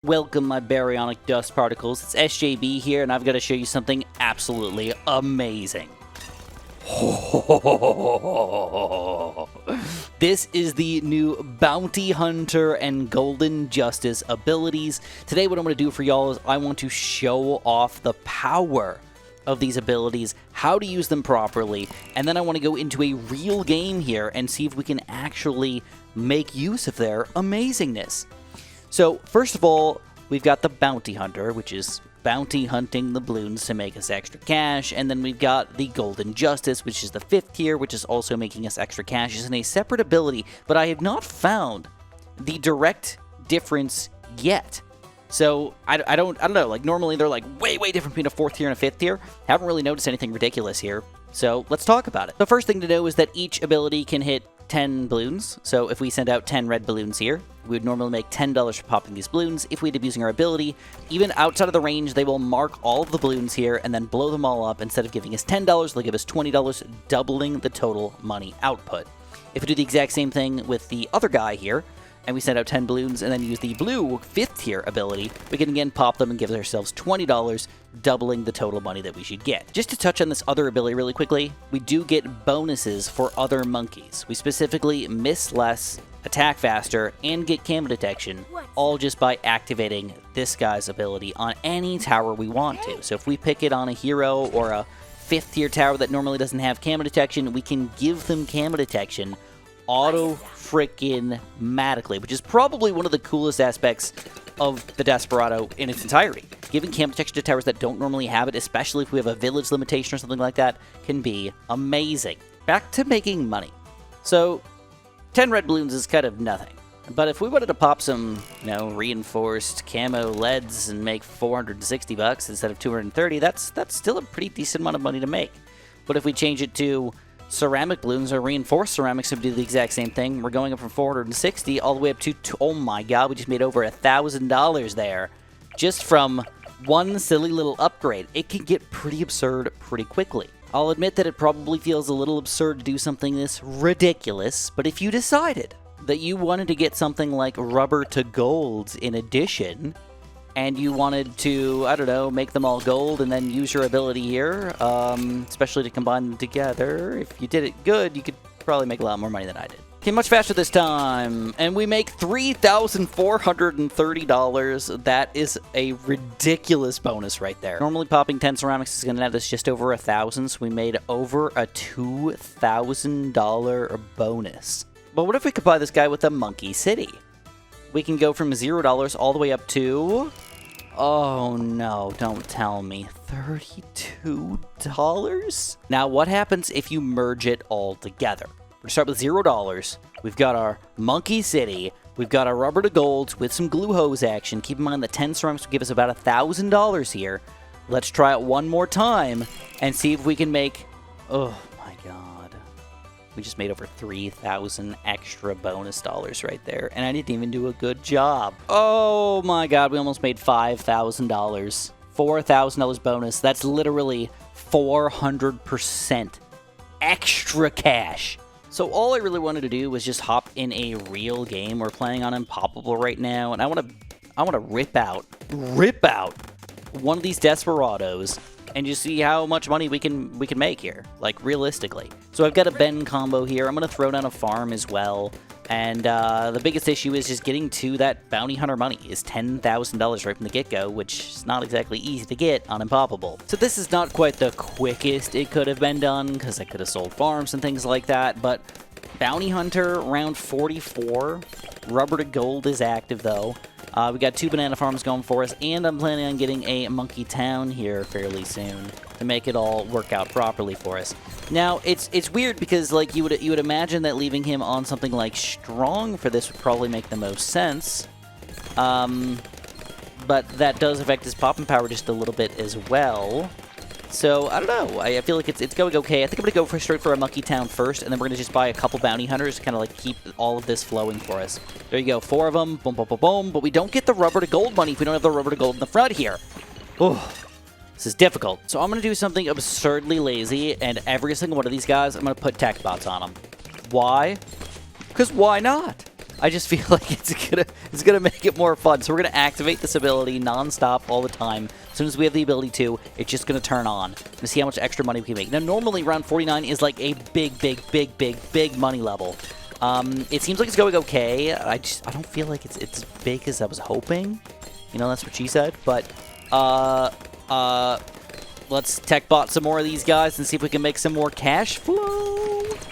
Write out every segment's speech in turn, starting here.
Welcome, my baryonic dust particles. It's SJB here, and I've got to show you something absolutely amazing. This is the new Bounty Hunter and Golden Justice abilities. Today, what I'm going to do for y'all is I want to show off the power of these abilities, how to use them properly, and then I want to go into a real game here and see if we can actually make use of their amazingness. So, first of all, we've got the Bounty Hunter, which is bounty hunting the Bloons to make us extra cash, and then we've got the Golden Justice, which is the 5th tier, which is also making us extra cash. It's in a separate ability, but I have not found the direct difference yet. So, I don't know, like, normally they're, like, way different between a 4th tier and a 5th tier. Haven't really noticed anything ridiculous here, so let's talk about it. The first thing to know is that each ability can hit 10 balloons. So if we send out 10 red balloons here, we would normally make $10 for popping these balloons. If we end up using our ability, even outside of the range, they will mark all of the balloons here and then blow them all up. Instead of giving us $10, they'll give us $20, doubling the total money output. If we do the exact same thing with the other guy here, and we send out 10 balloons and then use the blue 5th tier ability, we can again pop them and give ourselves $20, doubling the total money that we should get. Just to touch on this other ability really quickly, we do get bonuses for other monkeys. We specifically miss less, attack faster, and get camo detection, all just by activating this guy's ability on any tower we want to. So if we pick it on a hero or a 5th tier tower that normally doesn't have camo detection, we can give them camo detection auto-frickin-matically, which is probably one of the coolest aspects of the Desperado in its entirety. Giving camo detection to towers that don't normally have it, especially if we have a village limitation or something like that, can be amazing. Back to making money. So, 10 red balloons is kind of nothing. But if we wanted to pop some, reinforced camo leads and make 460 bucks instead of 230, that's still a pretty decent amount of money to make. But if we change it to ceramic balloons or reinforced ceramics to do the exact same thing, we're going up from 460 all the way up to, oh my god, we just made over $1,000 there just from one silly little upgrade. It can get pretty absurd pretty quickly. I'll admit that it probably feels a little absurd to do something this ridiculous, but if you decided that you wanted to get something like rubber to golds in addition, and you wanted to, I don't know, make them all gold and then use your ability here, especially to combine them together. If you did it good, you could probably make a lot more money than I did. Okay, much faster this time, and we make $3,430. That is a ridiculous bonus right there. Normally popping 10 ceramics is going to net us just over $1,000, so we made over a $2,000 bonus. But what if we could buy this guy with a Monkey City? We can go from $0 all the way up to, oh no, don't tell me, $32? Now, what happens if you merge it all together? We're gonna start with $0. We've got our Monkey City. We've got our rubber to golds with some glue hose action. Keep in mind that 10 ceramics will give us about $1,000 here. Let's try it one more time and see if we can make, oh my god. We just made over 3,000 extra bonus dollars right there, and I didn't even do a good job. Oh my god, we almost made $5,000. $4,000 bonus. That's literally 400% extra cash. So all I really wanted to do was just hop in a real game. We're playing on Impoppable right now, and I want to rip out one of these Desperados and just see how much money we can make here, like, realistically. So I've got a Ben combo here. I'm going to throw down a farm as well. And the biggest issue is just getting to that Bounty Hunter money is $10,000 right from the get-go, which is not exactly easy to get on Impoppable. So this is not quite the quickest it could have been done, because I could have sold farms and things like that, but Bounty Hunter, round 44. Rubber to gold is active, though. We got 2 banana farms going for us, and I'm planning on getting a monkey town here fairly soon to make it all work out properly for us. Now, it's weird because, like, you would imagine that leaving him on something like strong for this would probably make the most sense. But that does affect his popping power just a little bit as well. So, I don't know. I feel like it's going okay. I think I'm going to go straight for a Monkey Town first, and then we're going to just buy a couple Bounty Hunters to kind of, like, keep all of this flowing for us. There you go. 4 of them. Boom, boom, boom, boom. But we don't get the rubber to gold money if we don't have the rubber to gold in the front here. Oh, this is difficult. So I'm going to do something absurdly lazy, and every single one of these guys, I'm going to put tech bots on them. Why? Because why not? I just feel like it's gonna make it more fun. So we're gonna activate this ability non-stop all the time. As soon as we have the ability to, it's just gonna turn on to see how much extra money we can make. Now, normally round 49 is like a big money level. It seems like it's going okay. I don't feel like it's as big as I was hoping. You know, that's what she said. But let's tech bot some more of these guys and see if we can make some more cash flow.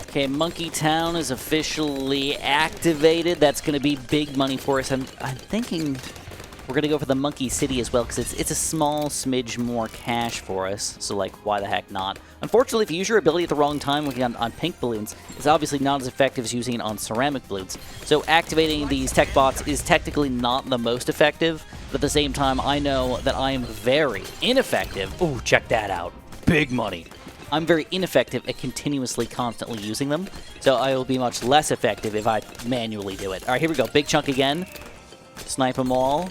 Okay, Monkey Town is officially activated. That's going to be big money for us. I'm thinking we're going to go for the Monkey City as well because it's a small smidge more cash for us. So, like, why the heck not? Unfortunately, if you use your ability at the wrong time looking on pink balloons, it's obviously not as effective as using it on ceramic balloons. So activating these tech bots is technically not the most effective, but at the same time, I know that I am very ineffective. Ooh, check that out. Big money. I'm very ineffective at continuously, constantly using them, so I will be much less effective if I manually do it. All right, here we go. Big chunk again. Snipe them all.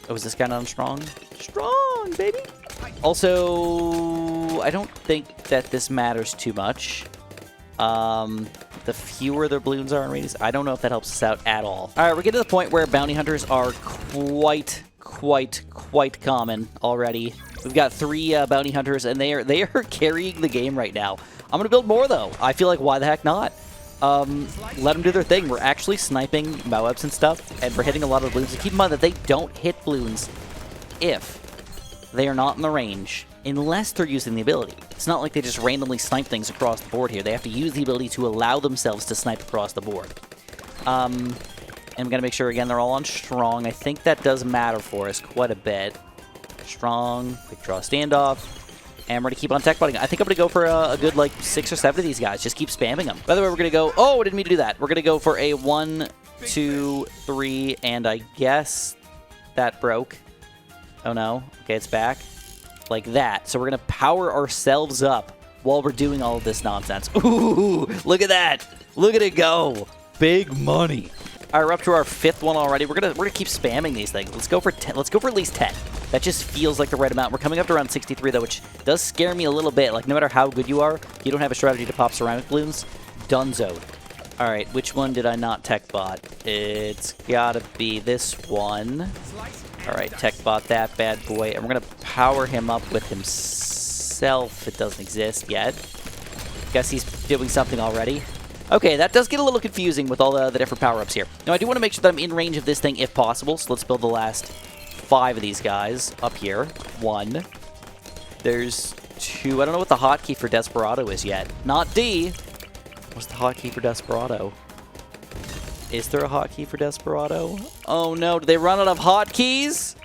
Oh, is this guy not on strong? Strong, baby! Also, I don't think that this matters too much. The fewer their balloons are in radius, I don't know if that helps us out at all. All right, we're getting to the point where bounty hunters are quite common already. We've got 3 bounty hunters, and they are carrying the game right now. I'm gonna build more though. I feel like why the heck not? Let them do their thing. We're actually sniping Moabs and stuff, and we're hitting a lot of balloons. And keep in mind that they don't hit balloons if they are not in the range, unless they're using the ability. It's not like they just randomly snipe things across the board here. They have to use the ability to allow themselves to snipe across the board. And I'm gonna make sure again they're all on strong. I think that does matter for us quite a bit. Strong, quick draw standoff. And we're going to keep on tech botting. I think I'm going to go for a good, like, 6 or 7 of these guys. Just keep spamming them. By the way, we're going to go... Oh, I didn't mean to do that. We're going to go for a 1, 2, 3, and I guess that broke. Oh, no. Okay, it's back. Like that. So we're going to power ourselves up while we're doing all of this nonsense. Ooh, look at that. Look at it go. Big money. All right, we're up to our 5th one already. We're gonna keep spamming these things. Let's go for 10. Let's go for at least 10. That just feels like the right amount. We're coming up to around 63 though, which does scare me a little bit. Like no matter how good you are, if you don't have a strategy to pop ceramic balloons, dunzoed. All right, which one did I not tech bot? It's gotta be this one. All right, tech bot that bad boy, and we're gonna power him up with himself. It doesn't exist yet. Guess he's doing something already. Okay, that does get a little confusing with all the different power-ups here. Now, I do want to make sure that I'm in range of this thing if possible, so let's build the last 5 of these guys up here. 1. There's 2. I don't know what the hotkey for Desperado is yet. Not D. What's the hotkey for Desperado? Is there a hotkey for Desperado? Oh, no. Did they run out of hotkeys?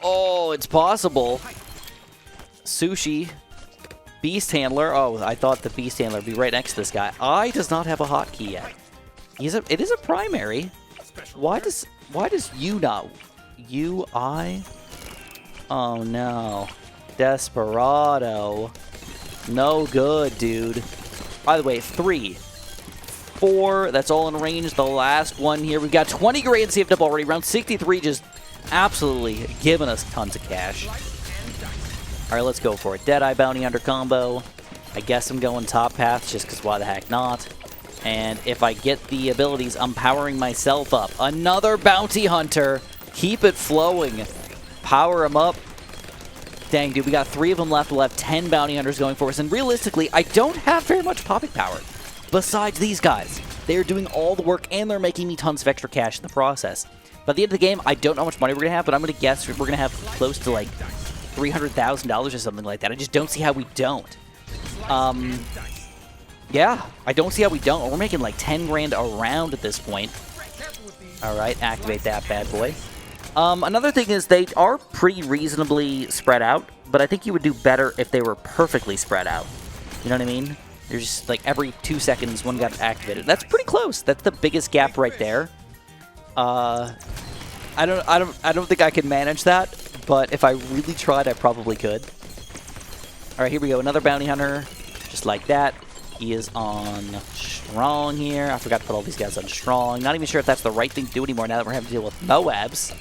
Oh, it's possible. Sushi. Beast Handler. Oh, I thought the Beast Handler would be right next to this guy. I does not have a hotkey yet. It is a primary. Why does you not? I? Oh no. Desperado. No good, dude. By the way, 3. 4. That's all in range. The last one here. We've got 20 grand saved up already. Round 63 just absolutely giving us tons of cash. All right, let's go for it. Deadeye Bounty Hunter combo. I guess I'm going top path just because why the heck not? And if I get the abilities, I'm powering myself up. Another Bounty Hunter. Keep it flowing. Power him up. Dang, dude, we got 3 of them left. We'll have 10 Bounty Hunters going for us. And realistically, I don't have very much popping power. Besides these guys. They're doing all the work, and they're making me tons of extra cash in the process. By the end of the game, I don't know how much money we're going to have, but I'm going to guess we're going to have close to, like, $300,000 or something like that. I just don't see how we don't. Yeah, I don't see how we don't. We're making like 10 grand a round at this point. All right, activate that bad boy. Another thing is they are pretty reasonably spread out, but I think you would do better if they were perfectly spread out. You know what I mean? There's just like every 2 seconds one got activated. That's pretty close. That's the biggest gap right there. I don't think I can manage that. But if I really tried, I probably could. All right, here we go. Another Bounty Hunter, just like that. He is on strong here. I forgot to put all these guys on strong. Not even sure if that's the right thing to do anymore now that we're having to deal with Moabs.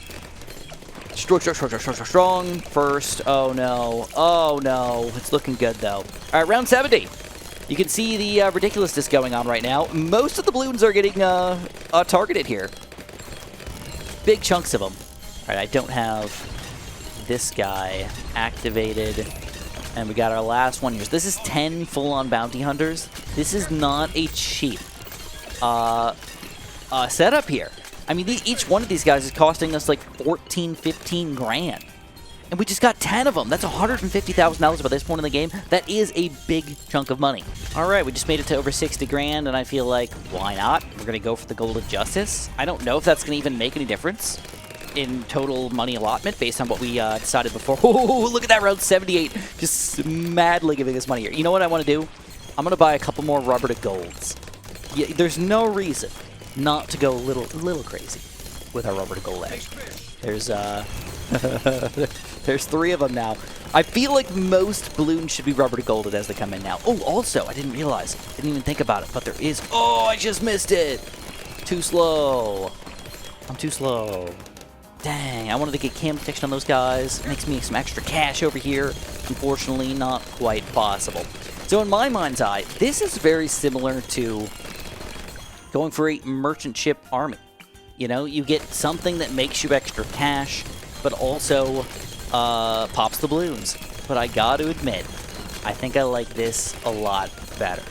Strong first. Oh, no. Oh, no. It's looking good, though. All right, round 70. You can see the ridiculousness going on right now. Most of the balloons are getting targeted here. Big chunks of them. All right, I don't have this guy activated. And we got our last one here. So this is 10 full-on bounty hunters. This is not a cheap setup here. I mean, each one of these guys is costing us like 14, 15 grand. And we just got 10 of them. That's $150,000 by this point in the game. That is a big chunk of money. All right, we just made it to over 60 grand, and I feel like, why not? We're going to go for the Golden Justice. I don't know if that's going to even make any difference in total money allotment based on what we decided before. Oh, look at that, round 78. Just madly giving us money here. You know what I want to do? I'm going to buy a couple more rubber to golds. Yeah, there's no reason not to go a little crazy with our rubber to gold edge. There's there's 3 of them now. I feel like most balloons should be rubber to golded as they come in now. Oh, also, I didn't realize. Didn't even think about it, but there is... Oh, I just missed it. Too slow. I'm too slow. Dang, I wanted to get cam protection on those guys. Makes me some extra cash over here. Unfortunately, not quite possible. So in my mind's eye, this is very similar to going for a merchant ship army. You know, you get something that makes you extra cash, but also pops the balloons. But I got to admit, I think I like this a lot better.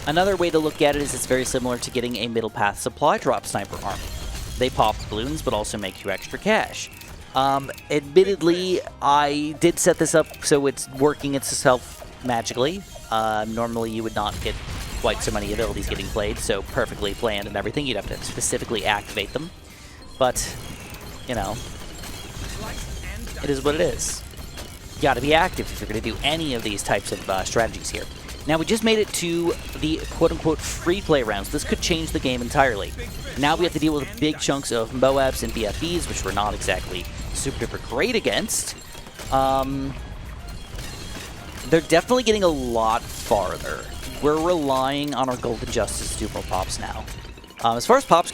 Another way to look at it is it's very similar to getting a middle path supply drop sniper army. They pop balloons, but also make you extra cash. Admittedly, I did set this up so it's working itself magically. Normally, you would not get quite so many abilities getting played, so perfectly planned and everything. You'd have to specifically activate them. But, you know, it is what it is. You gotta be active if you're gonna do any of these types of strategies here. Now, we just made it to the quote-unquote free-play rounds. This could change the game entirely. Now we have to deal with big chunks of Moabs and BFBs, which we're not exactly super-duper great against. They're definitely getting a lot farther. We're relying on our Golden Justice to do more pops now. As far as pop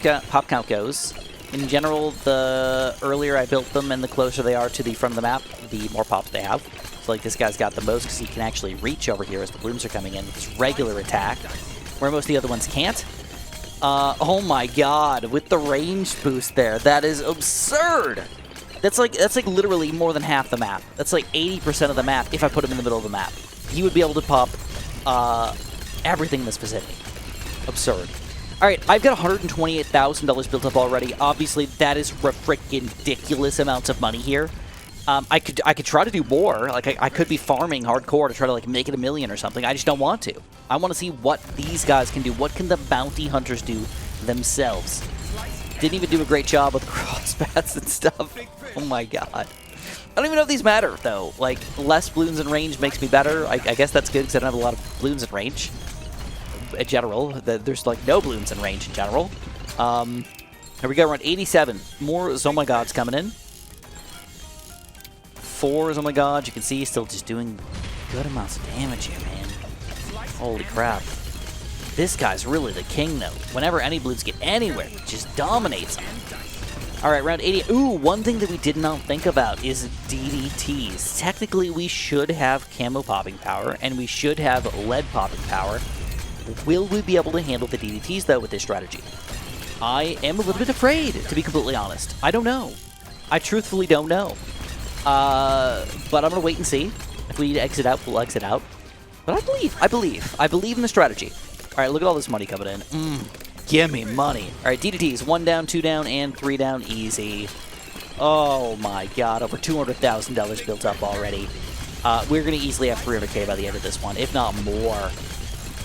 count goes, in general, the earlier I built them and the closer they are to the front of the map, the more pops they have. So like this guy's got the most because he can actually reach over here as the balloons are coming in with his regular attack, where most of the other ones can't. Oh my god, with the range boost there, that is absurd! That's like literally more than half the map. That's like 80% of the map if I put him in the middle of the map. He would be able to pop everything in this vicinity. Absurd. Alright, I've got $128,000 built up already. Obviously, that is freaking ridiculous amounts of money here. I could try to do more. Like, I could be farming hardcore to try to, like, make it $1 million or something. I just don't want to. I want to see what these guys can do. What can the bounty hunters do themselves? Didn't even do a great job with crosspaths and stuff. Oh my god. I don't even know if these matter, though. Like, less balloons in range makes me better. I guess that's good because I don't have a lot of balloons in range. In general, there's like no balloons in range in general. Here we go, around 87. More Zoma Gods coming in. 4 Zoma Gods, you can see still just doing good amounts of damage here, man. Holy crap. This guy's really the king, though. Whenever any balloons get anywhere, it just dominates them. Alright, round 80. Ooh, one thing that we did not think about is DDTs. Technically, we should have camo popping power, and we should have lead popping power. Will we be able to handle the DDTs, though, with this strategy? I am a little bit afraid, to be completely honest. I don't know. I truthfully don't know. But I'm going to wait and see. If we need to exit out, we'll exit out. But I believe in the strategy. All right, look at all this money coming in. Give me money. All right, DDTs, 1 down, 2 down, and 3 down, easy. Oh my god, over $200,000 built up already. We're going to easily have 300K by the end of this one, if not more.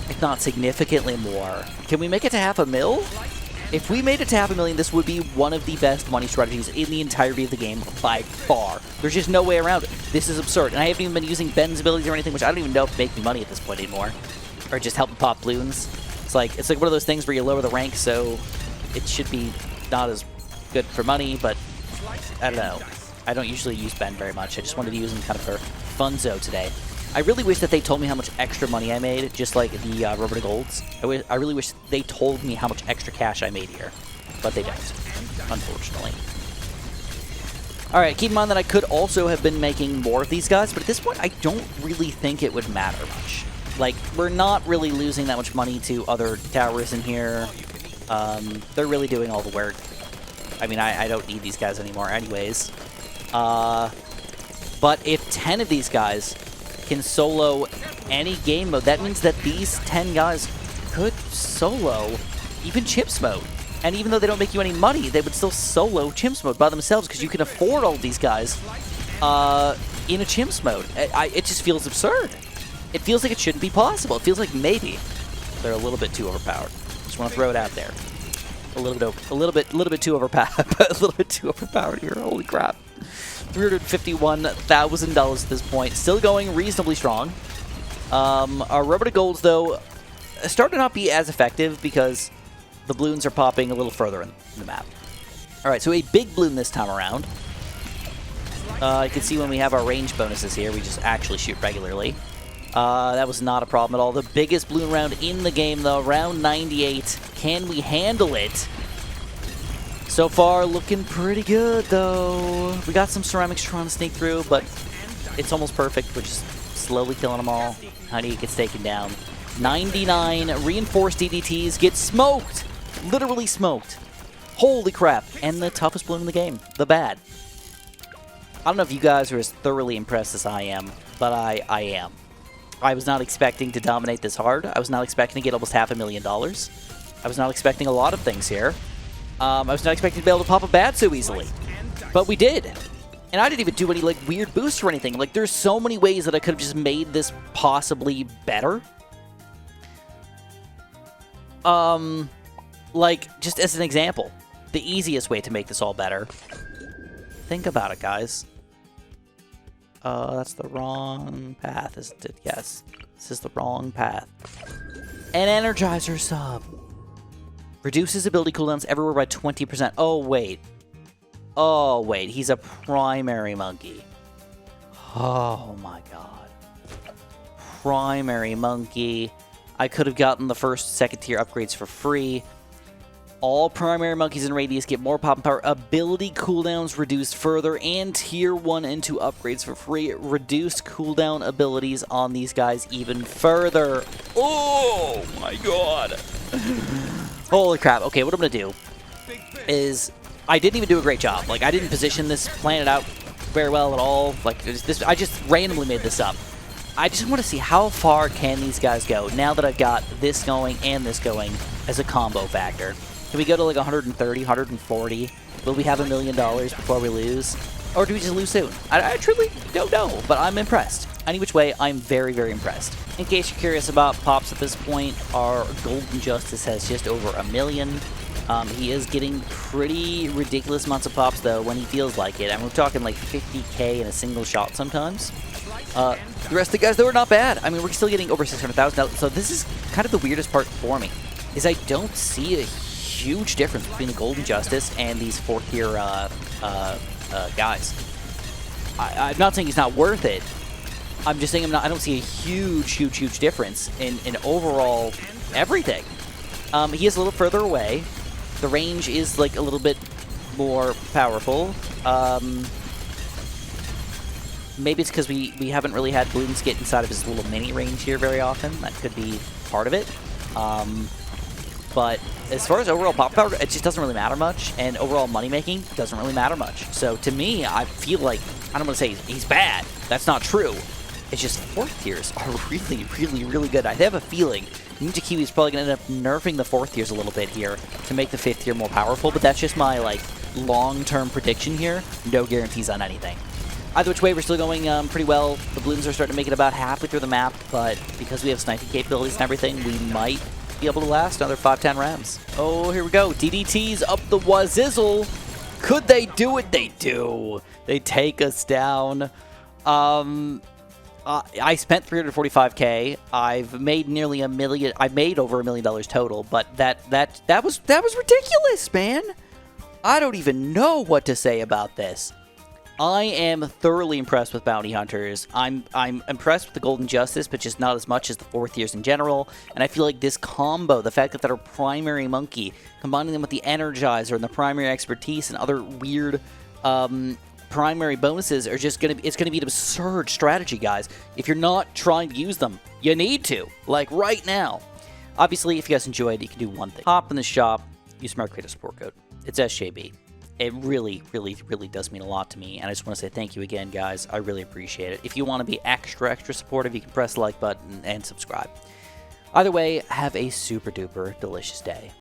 If not significantly more. Can we make it to $500,000? If we made it to $500,000, this would be one of the best money strategies in the entirety of the game by far. There's just no way around it. This is absurd. And I haven't even been using Ben's abilities or anything, which I don't even know if make me money at this point anymore. Or just help me pop balloons. It's like one of those things where you lower the rank, so it should be not as good for money, but I don't know. I don't usually use Ben very much. I just wanted to use him kind of for funzo today. I really wish that they told me how much extra money I made, just like the rubber to golds. I really wish they told me how much extra cash I made here, but they don't, unfortunately. Alright, keep in mind that I could also have been making more of these guys, but at this point I don't really think it would matter much. Like, we're not really losing that much money to other towers in here. They're really doing all the work. I mean, I don't need these guys anymore anyways. But if 10 of these guys can solo any game mode, that means that these 10 guys could solo even Chimps mode. And even though they don't make you any money, they would still solo Chimps mode by themselves because you can afford all these guys in a Chimps mode. It just feels absurd. It feels like it shouldn't be possible. It feels like maybe they're a little bit too overpowered. Just want to throw it out there. A little bit too overpowered. A little bit too overpowered here. Holy crap! $351,000 at this point. Still going reasonably strong. Our Rubber to Golds though start to not be as effective because the Bloons are popping a little further in the map. All right, so a big Bloon this time around. You can see when we have our range bonuses here, we just actually shoot regularly. That was not a problem at all. The biggest Bloon round in the game, though, round 98. Can we handle it? So far, looking pretty good, though. We got some ceramics trying to sneak through, but it's almost perfect. We're just slowly killing them all. Honey gets taken down. 99 reinforced DDTs get smoked. Literally smoked. Holy crap. And the toughest Bloon in the game. The bad. I don't know if you guys are as thoroughly impressed as I am, but I am. I was not expecting to dominate this hard. I was not expecting to get almost $500,000. I was not expecting a lot of things here. I was not expecting to be able to pop a bat so easily. But we did. And I didn't even do any like weird boosts or anything. Like, there's so many ways that I could have just made this possibly better. Like, just as an example, the easiest way to make this all better. Think about it, guys. That's the wrong path, isn't it? Yes. This is the wrong path. An Energizer sub. Reduces ability cooldowns everywhere by 20%. Oh, wait. Oh, wait. He's a primary monkey. Oh, my God. Primary monkey. I could have gotten the first, second tier upgrades for free. All primary monkeys in Radius get more pop and power. Ability cooldowns reduced further, and tier 1 and 2 upgrades for free. Reduced cooldown abilities on these guys even further. Oh my god. Holy crap. Okay, what I'm going to do is, I didn't even do a great job. Like, I didn't position this, plan it out very well at all. Like, this, I just randomly made this up. I just want to see how far can these guys go now that I've got this going and this going as a combo factor. Can we go to like 130, 140? Will we have $1 million before we lose? Or do we just lose soon? I truly don't know, but I'm impressed. Any which way, I'm very, very impressed. In case you're curious about pops at this point, our Golden Justice has just over $1 million. He is getting pretty ridiculous amounts of pops, though, when he feels like it. And we're talking like 50k in a single shot sometimes. The rest of the guys, though, are not bad. I mean, we're still getting over 600,000. So this is kind of the weirdest part for me, is I don't see a huge difference between the Golden Justice and these 4th tier guys. I'm not saying he's not worth it. I'm just saying I don't see a huge difference in overall everything. He is a little further away. The range is like a little bit more powerful. Maybe it's because we haven't really had Bloons get inside of his little mini range here very often. That could be part of it. But as far as overall pop power, it just doesn't really matter much, and overall money making doesn't really matter much. So to me, I feel like, I don't want to say he's bad. That's not true. It's just 4th tiers are really good. I have a feeling Ninja Kiwi is probably going to end up nerfing the 4th tiers a little bit here to make the 5th tier more powerful, but that's just my like long-term prediction here. No guarantees on anything. Either which way, we're still going pretty well. The Bloons are starting to make it about halfway through the map, but because we have sniping capabilities and everything, we might be able to last another 5-10 rounds. Oh, here we go. DDTs up the wazizzle. Could they do it? They do. They take us down. I spent 345k. I've made nearly $1 million. I made over $1 million total, but that was ridiculous, man. I don't even know what to say about this. I am thoroughly impressed with Bounty Hunters. I'm impressed with the Golden Justice, but just not as much as the 4th tiers in general. And I feel like this combo, the fact that they're a primary monkey, combining them with the Energizer and the primary expertise and other weird primary bonuses are just going to be, it's going to be an absurd strategy, guys. If you're not trying to use them, you need to, like right now. Obviously, if you guys enjoyed, you can do one thing. Hop in the shop, use Smart Creator Support Code. It's SJB. It really, really, really does mean a lot to me, and I just want to say thank you again, guys. I really appreciate it. If you want to be extra supportive, you can press the like button and subscribe. Either way, have a super duper delicious day.